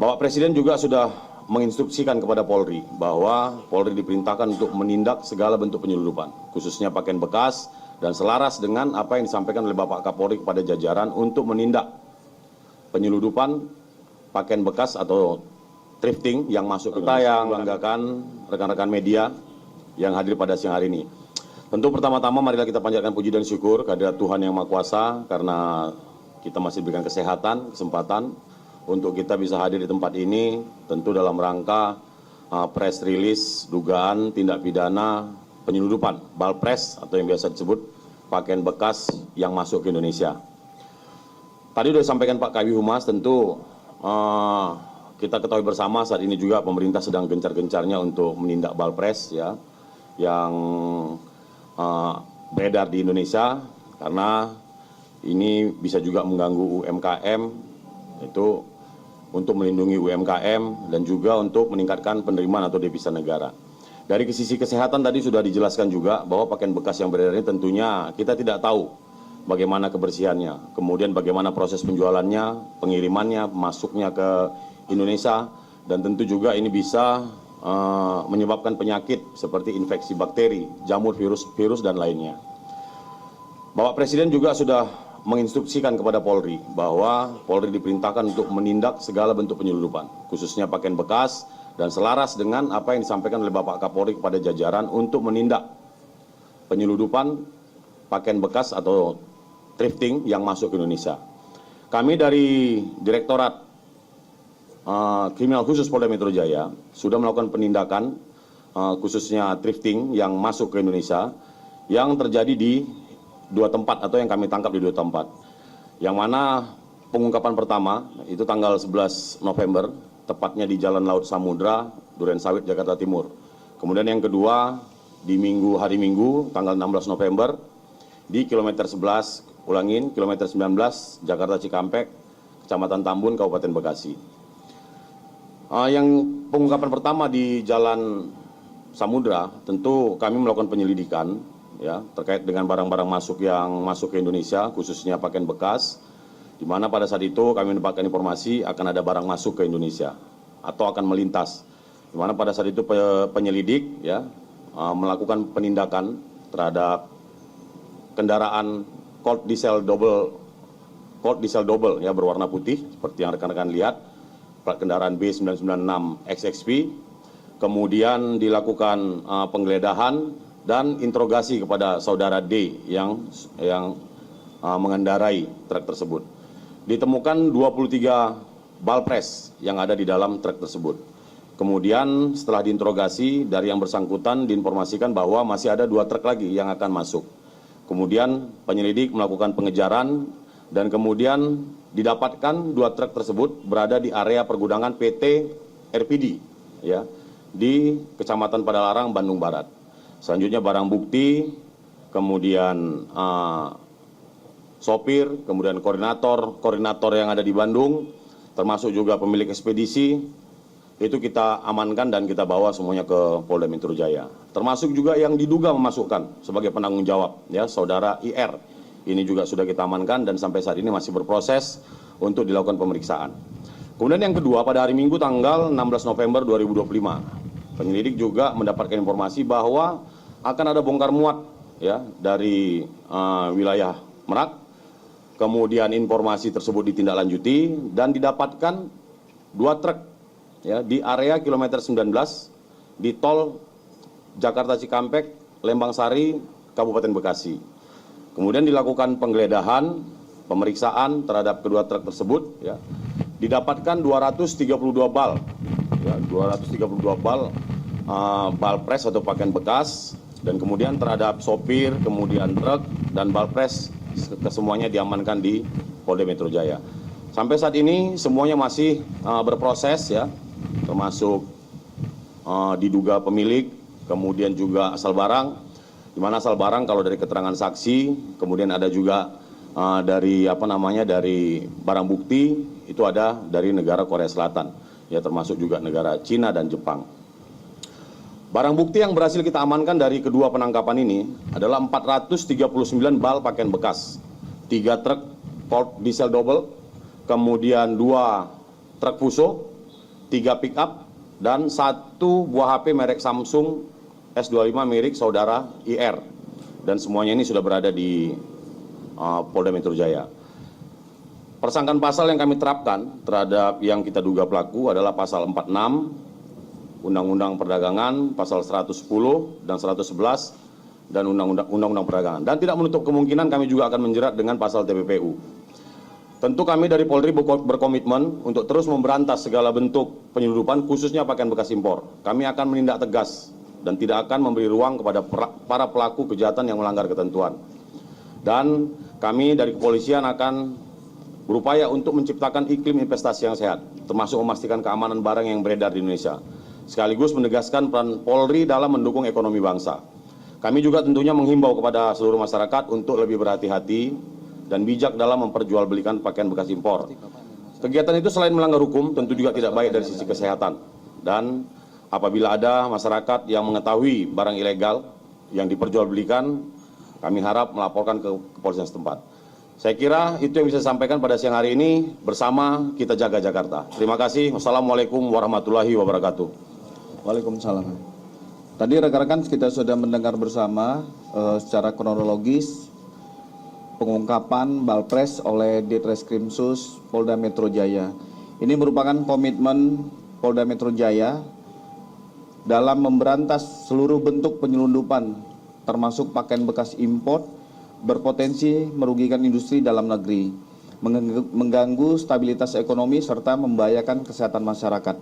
Bapak Presiden juga sudah menginstruksikan kepada Polri bahwa Polri diperintahkan untuk menindak segala bentuk penyeludupan, khususnya pakaian bekas, dan selaras dengan apa yang disampaikan oleh Bapak Kapolri kepada jajaran untuk menindak penyeludupan pakaian bekas atau thrifting yang masuk ke Indonesia. Yang banggakan rekan-rekan media yang hadir pada siang hari ini. Tentu pertama-tama marilah kita panjatkan puji dan syukur kehadirat Tuhan Yang Maha Kuasa karena kita masih diberikan kesehatan, kesempatan untuk kita bisa hadir di tempat ini, tentu dalam rangka press release dugaan tindak pidana penyeludupan, balpres atau yang biasa disebut pakaian bekas yang masuk ke Indonesia. Tadi sudah disampaikan Pak Kabid Humas, tentu kita ketahui bersama saat ini juga pemerintah sedang gencar-gencarnya untuk menindak balpres ya, yang beredar di Indonesia, karena ini bisa juga mengganggu UMKM, itu untuk melindungi UMKM dan juga untuk meningkatkan penerimaan atau devisa negara. Dari sisi kesehatan tadi sudah dijelaskan juga bahwa pakaian bekas yang beredar ini tentunya kita tidak tahu bagaimana kebersihannya, kemudian bagaimana proses penjualannya, pengirimannya, masuknya ke Indonesia, dan tentu juga ini bisa menyebabkan penyakit seperti infeksi bakteri, jamur, virus dan lainnya. Bapak Presiden juga sudah menginstruksikan kepada Polri bahwa Polri diperintahkan untuk menindak segala bentuk penyeludupan, khususnya pakaian bekas, dan selaras dengan apa yang disampaikan oleh Bapak Kapolri kepada jajaran untuk menindak penyeludupan pakaian bekas atau thrifting yang masuk ke Indonesia. Kami dari Direktorat Kriminal Khusus Polda Metro Jaya sudah melakukan penindakan khususnya thrifting yang masuk ke Indonesia yang terjadi di dua tempat atau yang kami tangkap di dua tempat. Yang mana pengungkapan pertama itu tanggal 11 November, tepatnya di Jalan Laut Samudra, Durensawit, Jakarta Timur. Kemudian yang kedua di hari Minggu tanggal 16 November di kilometer 11, kilometer 19 Jakarta Cikampek, Kecamatan Tambun, Kabupaten Bekasi. Yang pengungkapan pertama di Jalan Samudra, tentu kami melakukan penyelidikan ya, terkait dengan barang-barang masuk yang masuk ke Indonesia, khususnya pakaian bekas, di mana pada saat itu kami mendapatkan informasi akan ada barang masuk ke Indonesia atau akan melintas, di mana pada saat itu penyelidik ya melakukan penindakan terhadap kendaraan Colt diesel double ya, berwarna putih seperti yang rekan-rekan lihat, plat kendaraan B996 XXP. Kemudian dilakukan penggeledahan dan interogasi kepada saudara D yang mengendarai truk tersebut. Ditemukan 23 balpres yang ada di dalam truk tersebut. Kemudian setelah diinterogasi dari yang bersangkutan diinformasikan bahwa masih ada 2 truk lagi yang akan masuk. Kemudian penyelidik melakukan pengejaran dan kemudian didapatkan 2 truk tersebut berada di area pergudangan PT RPD ya, di Kecamatan Padalarang, Bandung Barat. Selanjutnya barang bukti, kemudian sopir, kemudian koordinator yang ada di Bandung, termasuk juga pemilik ekspedisi, itu kita amankan dan kita bawa semuanya ke Polda Metro Jaya. Termasuk juga yang diduga memasukkan sebagai penanggung jawab, ya, saudara IR. Ini juga sudah kita amankan dan sampai saat ini masih berproses untuk dilakukan pemeriksaan. Kemudian yang kedua, pada hari Minggu tanggal 16 November 2025, penyelidik juga mendapatkan informasi bahwa akan ada bongkar muat ya dari wilayah Merak. Kemudian informasi tersebut ditindaklanjuti dan didapatkan 2 truk ya di area kilometer 19 di tol Jakarta Cikampek, Lembang Sari, Kabupaten Bekasi. Kemudian dilakukan penggeledahan, pemeriksaan terhadap kedua truk tersebut ya. Didapatkan 232 bal ya, 232 bal balpres atau pakaian bekas, dan kemudian terhadap sopir, kemudian truk dan balpres kesemuanya diamankan di Polda Metro Jaya. Sampai saat ini semuanya masih berproses ya, termasuk diduga pemilik, kemudian juga asal barang, di mana asal barang kalau dari keterangan saksi, kemudian ada juga dari dari barang bukti itu ada dari negara Korea Selatan, ya, termasuk juga negara Cina dan Jepang. Barang bukti yang berhasil kita amankan dari kedua penangkapan ini adalah 439 bal pakaian bekas, 3 truk Colt diesel double, kemudian 2 truk Fuso, 3 pick up, dan 1 buah HP merek Samsung S25 milik saudara IR. Dan semuanya ini sudah berada di Polda Metro Jaya. Persangkaan pasal yang kami terapkan terhadap yang kita duga pelaku adalah pasal 46 Undang-Undang Perdagangan, pasal 110 dan 111 dan Undang-Undang Perdagangan. Dan tidak menutup kemungkinan kami juga akan menjerat dengan pasal TPPU. Tentu kami dari Polri berkomitmen untuk terus memberantas segala bentuk penyelundupan, khususnya pakaian bekas impor. Kami akan menindak tegas dan tidak akan memberi ruang kepada para pelaku kejahatan yang melanggar ketentuan. Dan kami dari kepolisian akan berupaya untuk menciptakan iklim investasi yang sehat, termasuk memastikan keamanan barang yang beredar di Indonesia, sekaligus menegaskan peran Polri dalam mendukung ekonomi bangsa. Kami juga tentunya menghimbau kepada seluruh masyarakat untuk lebih berhati-hati dan bijak dalam memperjualbelikan pakaian bekas impor. Kegiatan itu selain melanggar hukum, tentu juga tidak baik dari sisi kesehatan. Dan apabila ada masyarakat yang mengetahui barang ilegal yang diperjualbelikan, kami harap melaporkan ke kepolisian setempat. Saya kira itu yang bisa saya sampaikan pada siang hari ini. Bersama kita jaga Jakarta. Terima kasih. Wassalamualaikum warahmatullahi wabarakatuh. Waalaikumsalam. Tadi rekan-rekan kita sudah mendengar bersama secara kronologis pengungkapan Balpres oleh Ditreskrimsus Polda Metro Jaya. Ini merupakan komitmen Polda Metro Jaya dalam memberantas seluruh bentuk penyelundupan, termasuk pakaian bekas impor, berpotensi merugikan industri dalam negeri, mengganggu stabilitas ekonomi, serta membahayakan kesehatan masyarakat.